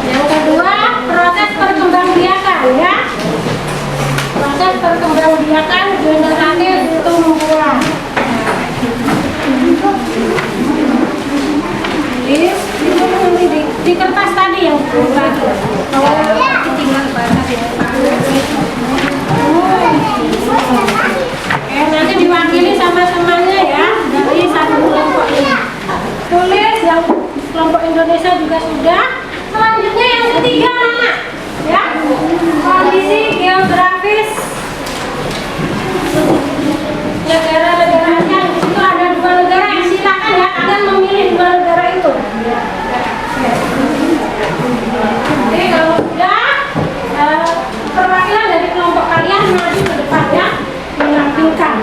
Yang kedua, proses perkembangbiakan ya. Proses perkembangbiakan generatif tumbuhan. Di kertas tadi yang berbagi. Tinggal baca di depan. Oke, nanti diwakili sama temannya ya dari satu kelompok ini. Tulis yang kelompok Indonesia juga sudah. Selanjutnya yang ketiga anak, ya, kondisi geografis negara-negara ASEAN. Di situ ada dua negara yang silakan ya kalian memilih dua negara itu. Jadi kalau sudah perwakilan dari kelompok kalian maju ke depan ya menampilkan.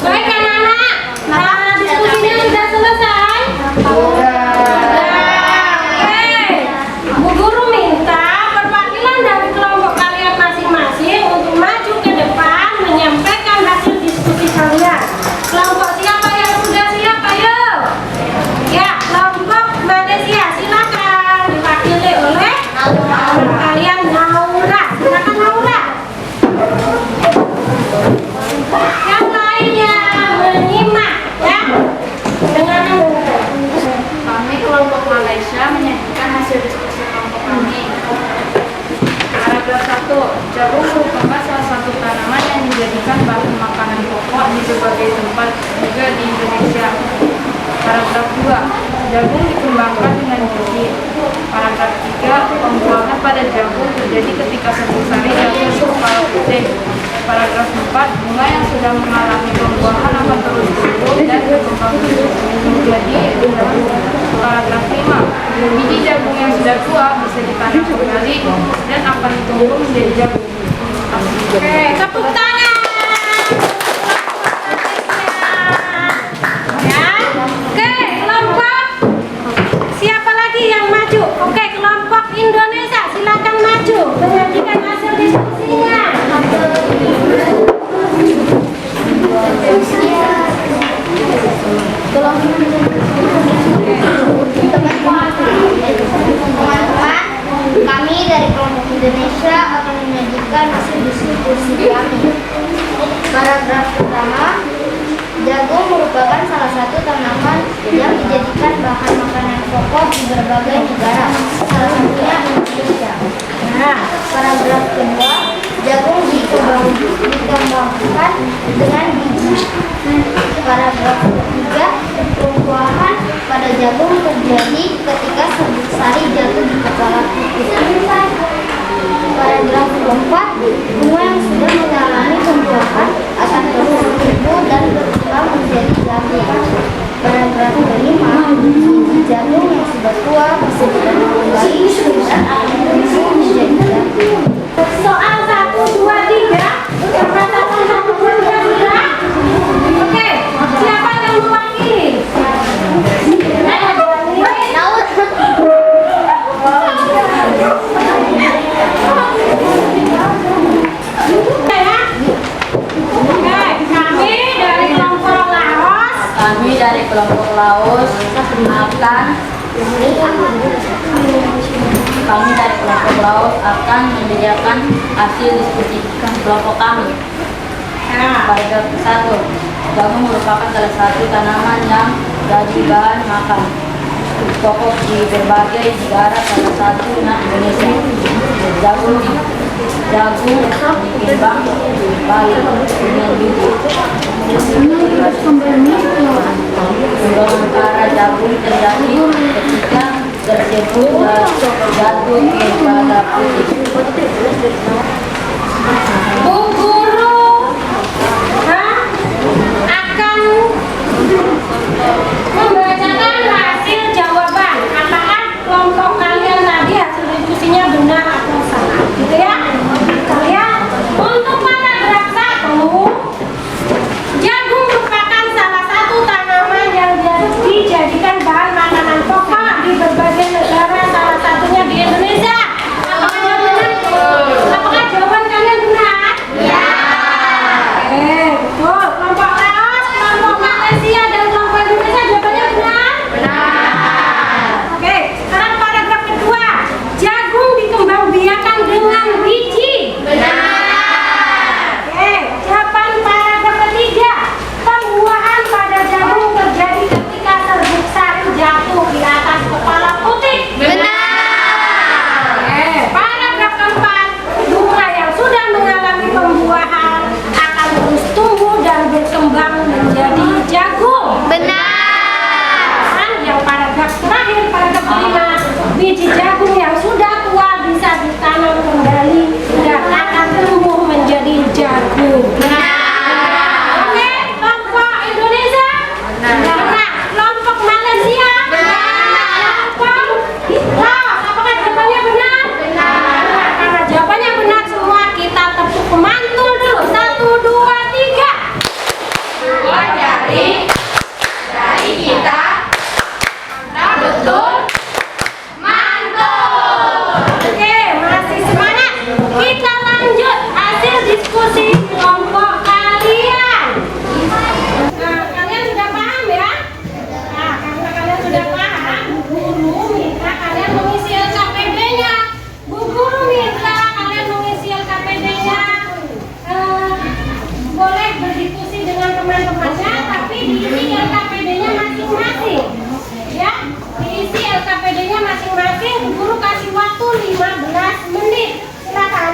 Baik anak-anak, diskusinya sudah selesai? Oke, Bu Guru minta perwakilan dari kelompok kalian masing-masing untuk maju ke depan menyampaikan hasil diskusi kalian. Kelompok siapa yang sudah siap? Ayo. Ya, kelompok Malaysia silakan diwakili oleh teman kalian Naura. Silakan Naura. Yang lainnya menyimak ya dengan Kami kelompok Malaysia menyajikan hasil diskusi kelompok kami. Paragraf 1. Jagung merupakan salah satu tanaman yang dijadikan bahan makanan pokok di berbagai tempat juga di Indonesia. Paragraf 2. Jagung dikembangkan dengan biji. Paragraf 3. Pembuahan pada jagung terjadi ketika serbuk sari jatuh di kepala putih. Paragraf 4. Bunga yang sudah mengalami pembuahan akan terus tumbuh dan berkembang menjadi jagung. Paragraf 5. Biji jagung yang sudah tua bisa ditanam kembali dan akan tumbuh menjadi jagung. Oke, tepuk tangan. Ya. Oke, kelompok siapa lagi yang maju? Oke, kelompok Indonesia silakan maju menyajikan hasil diskusinya. Teman-teman, kami dari kelompok Indonesia akan menyajikan hasil diskusi kami. Paragraf pertama, Jagung merupakan salah satu tanaman yang dijadikan bahan makanan pokok di berbagai negara, salah satunya Indonesia. Nah, paragraf kedua, jagung dikembangkan dengan biji. Paragraf ketiga, pembuahan pada jagung terjadi ketika serbuk sari jatuh di kepala tikus. Paragraf keempat, bunga yang sudah mengalami pembuahan akan terus tumbuh dan berkembang menjadi jagung. Paragraf kelima, biji jagung yang sudah tua bisa kembali dan akan tumbuh menjadi jagung. Soal 1, 2, 3 perkataan 1, 2, 3. Oke, siapa yang mewakili? Kami dari kelompok Laos akan menyediakan hasil diskusi kelompok kami. Paragraf 1. Jagung merupakan salah satu tanaman yang jadi bahan makan pokok di berbagai negara, salah satunya Indonesia. Jagung ditimbang baik dengan biji. Pembakaran jagung terjadi ketika tersebut jatuh kepada putih. Bu guru akan membacakan hasil jawaban. Apakah kelompok kalian tadi hasil diskusinya benar atau salah? Gitu ya. Kalian untuk paragraf 1, jagung merupakan salah satu tanaman yang dijadikan bahan makanan pokok di berbagai negara, salah satunya di Indonesia. Apakah jawaban kalian benar? Ya. Betul. Kelompok Laos, kelompok Malaysia, dan kelompok Indonesia jawabannya benar? Benar. Oke, sekarang paragraf kedua. Jagung dikembangbiakan dengan biji. Benar. Oke, jawaban paragraf ketiga. Pembuahan pada jagung terjadi ketika serbuk sari jatuh di atas kepala putih. Benar. Paragraf keempat, bunga yang sudah mengalami pembuahan akan terus tumbuh dan berkembang menjadi jagung. Benar. Dan yang paragraf terakhir, paragraf kelima, biji jagung yang sudah tua bisa ditanam kembali dan akan tumbuh menjadi jagung. Benar. Oke, kelompok Indonesia? Benar. Kelompok Malaysia? Benar. Kelompok Laos, apakah jawabannya benar? Benar. Karena jawabannya benar semua, kita tepuk mantul dulu. 1, 2, 3. Buat dari kita betul mantul. Oke, masih semangat. Kita lanjut hasil diskusi kelompok kalian. Nah, kalian sudah paham ya? Nah, karena kalian sudah paham, Bu Guru minta kalian mengisi LKPD-nya. Bu Guru minta kalian mengisi LKPD-nya. Boleh berdiskusi dengan teman-temannya, tapi diisi LKPD-nya masing-masing. Ya, diisi LKPD-nya masing-masing. Bu Guru kasih waktu 15 menit. Silakan.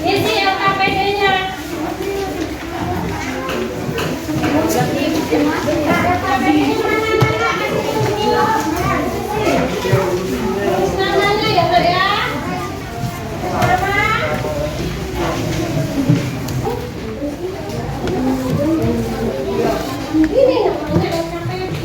Isi LKPD-nya. Namanya ya, Dok ya. Ini namanya LKPD.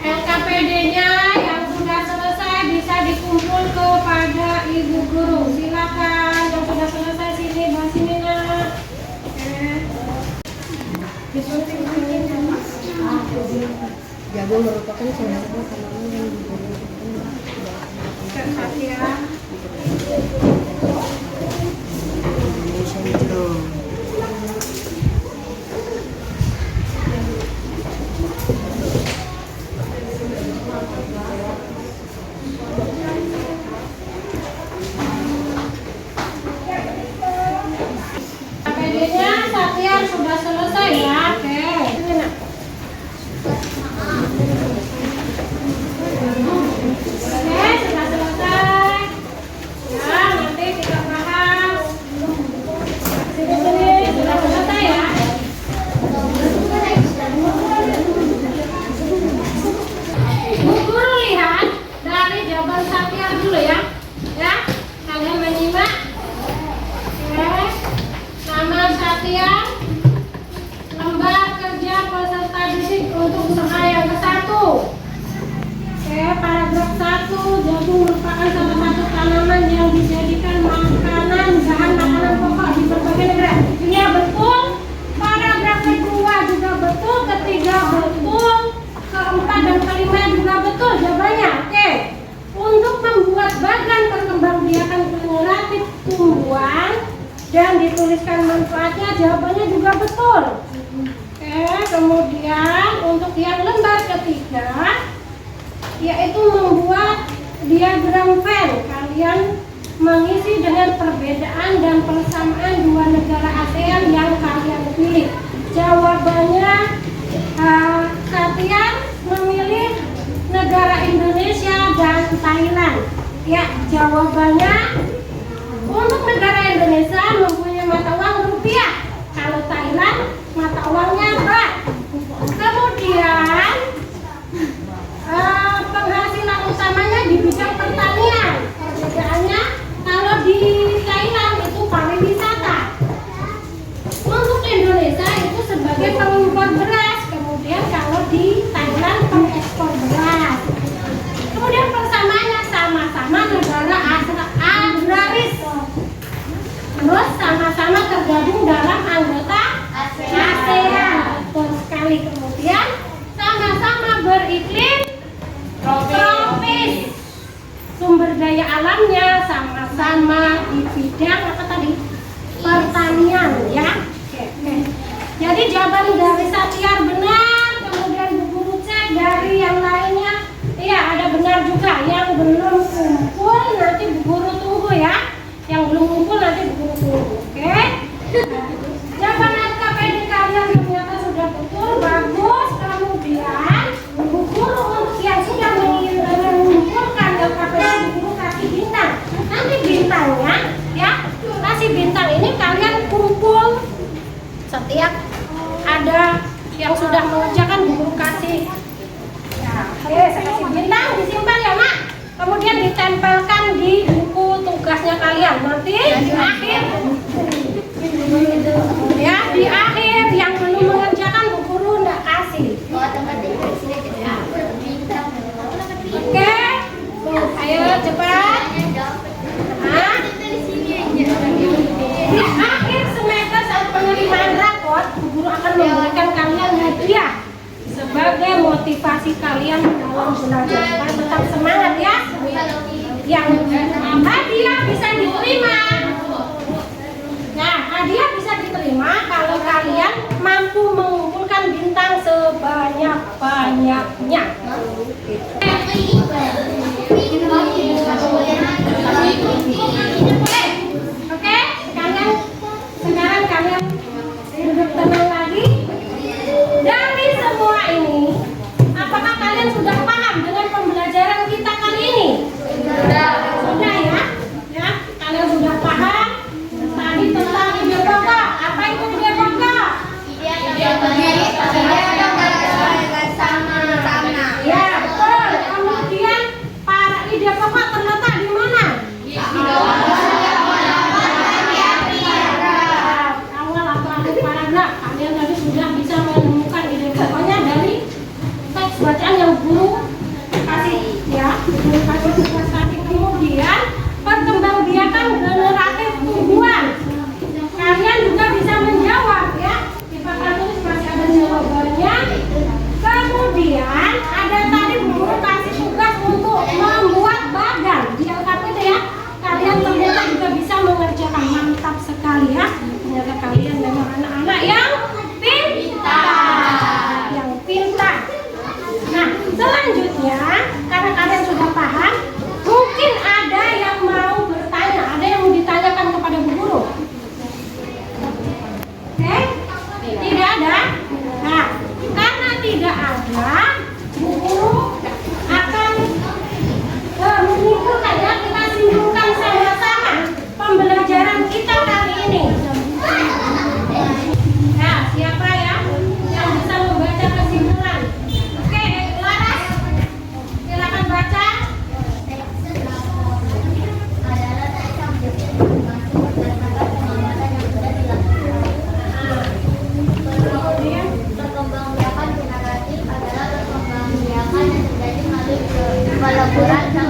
LKPD-nya yang sudah selesai bisa dikumpul kepada Ibu Guru. Silakan yang sudah selesai sini, bawa sini nak. Disunting sini nak. Jagung merupakan salah satu tanaman yang dibutuhkan Cepat ya. Indonesia itu. jagung merupakan salah satu tanaman yang dijadikan makanan, bahan makanan pokok di berbagai negara. Iya betul. Paragraf kedua juga betul, ketiga betul, keempat dan kelima juga betul. Jawabannya, oke. Untuk membuat bagan perkembangbiakan generatif tumbuhan dan dituliskan manfaatnya, jawabannya juga betul. Oke, kemudian untuk yang lembar ketiga, yaitu membuat diagram Venn. Kalian mengisi dengan perbedaan dan persamaan dua negara ASEAN yang kalian pilih. Jawabannya kalian memilih negara Indonesia dan Thailand. Ya, jawabannya untuk negara Indonesia mempunyai mata uang rupiah. Kalau Thailand mata uangnya baht. Kemudian penghasilan utamanya di bidang pertanian. Perbedaannya kalau di Thailand itu pariwisata. Untuk Indonesia itu sebagai pengimpor beras. Kemudian kalau di Thailand pengekspor beras. Kemudian persamaannya sama-sama negara agraris. Terus sama-sama tergabung dalam anggota ASEAN. Betul sekali. Kemudian sama-sama beriklim tropis. Sumber daya alamnya sama-sama di bidang apa tadi? Pertanian, ya. Oke. Jadi jawaban dari Satyar benar, kemudian Bu Guru cek dari yang lainnya. Iya, ada benar juga. Yang belum kumpul nanti Bu Guru tunggu ya. Yang belum kumpul nanti Bu Guru tunggu. Oke? Jawaban LKPD kalian ternyata sudah betul, bagus. Kemudian Bu Guru untuk yang sudah mengumpulkan LKPD, Bu Guru kasih bintang. Nanti bintangnya, ya, kasih bintang ini kalian kumpul setiap ada yang sudah mengerjakan. Bu Guru kasih. Ya, oke, saya kasih bintang, disimpan ya Mak. Kemudian ditempelkan di buku tugasnya kalian. Nanti di akhir, ya, di akhir yang belum mengerjakan Bu Guru enggak kasih. Oke, ayo cepat. Nah, di akhir semester saat penerimaan raport, Bu Guru akan memberikan kalian hadiah sebagai motivasi kalian dalam belajar. Tetap semangat ya. Yang hadiah bisa diterima. Nah, hadiah bisa diterima kalau kalian mampu mengumpulkan bintang sebanyak-banyaknya. Oke, sekarang kalian duduk tenang lagi. Dari semua ini, apakah kalian sudah paham dengan pembelajaran kita kali ini? Sudah ya? Ya, kalian sudah paham tadi tentang ide pokok. Apa itu ide pokok? Ya, betul. Kemudian para ide pokok terletak di mana? Awal atau akhir paragraf. Kalian tadi sudah bisa menemukan ide pokoknya dari teks bacaan yang guru kasih, ya. Guru kasih tugas tadi. Kemudian perkembangbiakan generatif tumbuhan. Kalian juga bisa menjawab, ya. Di papan tulis masih ada jawabannya. Kemudian ada tadi guru kasih tugas untuk membuat bagan di LKPD, ya. Kalian ternyata juga bisa mengerjakan. Mantap sekali ya. Ternyata kalian memang anak-anak yang pintar. Yang pintar. Nah, selanjutnya karena kalian sudah paham, mungkin ada yang mau bertanya, ada yang mau ditanyakan kepada Bu Guru. Oke? Tidak ada? Nah, karena tidak ada, Bu Guru akan menyimpulkan, ya, kita simpulkan sama-sama pembelajaran kita kali ini. Nah, siapa ya yang bisa membaca kesimpulan? Oke, Laras, silakan baca. Perkembangbiakan generatif adalah perkembangbiakan yang terjadi melalui pelaburan dan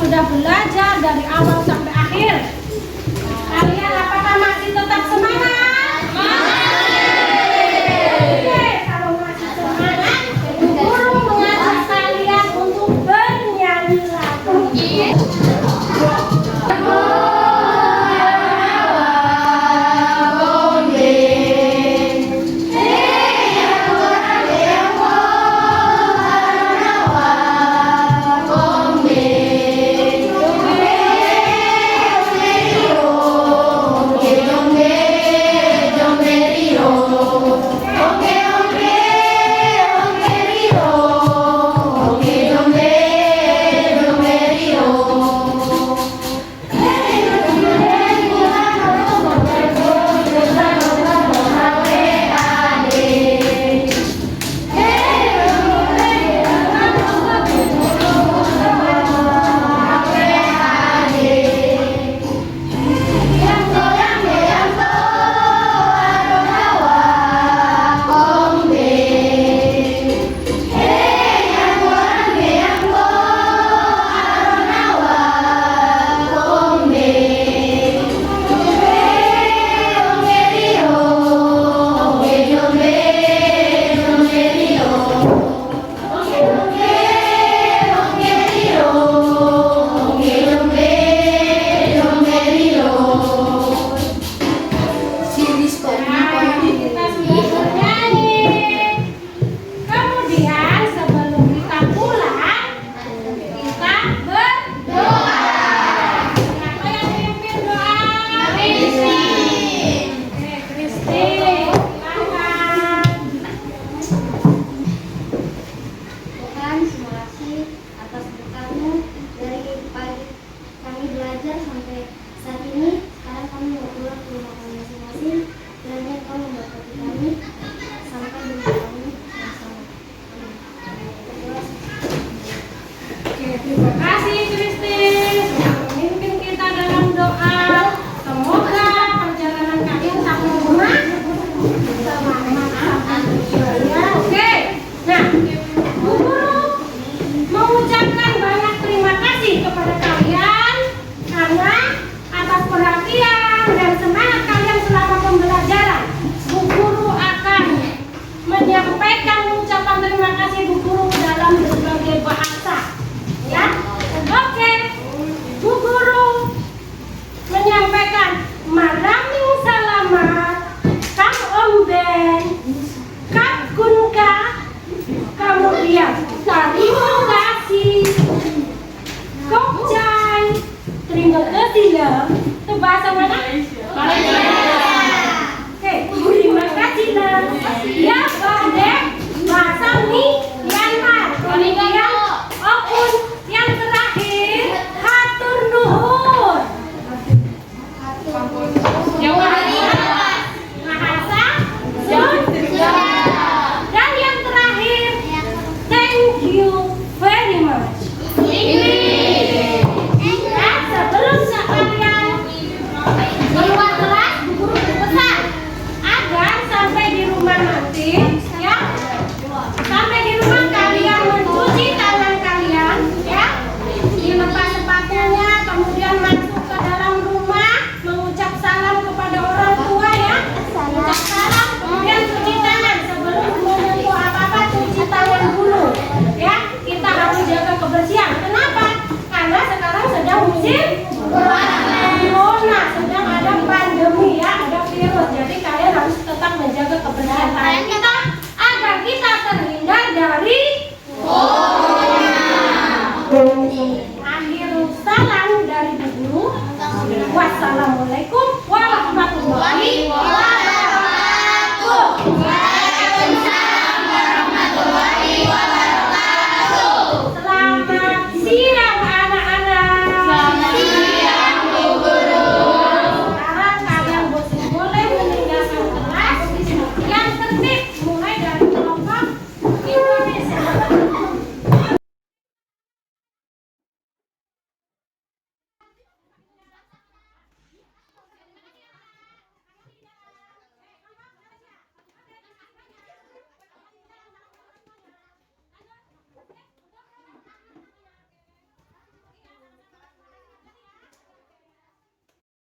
sudah belajar dari awal sampai akhir. Kalian apakah masih tetap semangat? Oke, kalau masih semangat, guru mengajak kalian untuk bernyanyi lagu. Terima kasih Kristi sudah memimpin kita dalam doa. Semoga perjalanan kalian sampai rumah selamat sampai tujuannya. Oke. Nah, Bu Guru mengucapkan banyak terima kasih kepada kalian karena atas perhatian dan semangat kalian selama pembelajaran. Bu Guru akan menyampaikan ucapan terima kasih Bu Guru dalam berbagai bahasa. Ya, oke. Bu Guru menyampaikan maraming salamat, Kang Omben, Kak Kunka, kemudian terima kasih, Kokcai, terima kasih ya. Itu bahasa mana? Malaysia. Oke, terima kasih lah. Ya, Badek, bahasa Myanmar. Kemudian Okun. Yang terakhir, hatur nuhun. Yang bahasa sudah. Dan yang terakhir, thank you very much. Ya, sebelum kalian keluar kelas, guru berpesan agar sampai di rumah nanti, ya, sampai di rumah kalian mencuci tangan kalian, ya, dilepas sepatunya, kemudian masuk ke dalam rumah, mengucap salam kepada orang tua, ya, mengucap salam, kemudian cuci tangan. Sebelum menyentuh apa-apa, cuci tangan dulu, ya. Kita harus jaga kebersihan. Kenapa? Karena sekarang sedang musim corona, sedang ada pandemi, ya, ada virus. Jadi kalian harus tetap menjaga kebersihan tangan.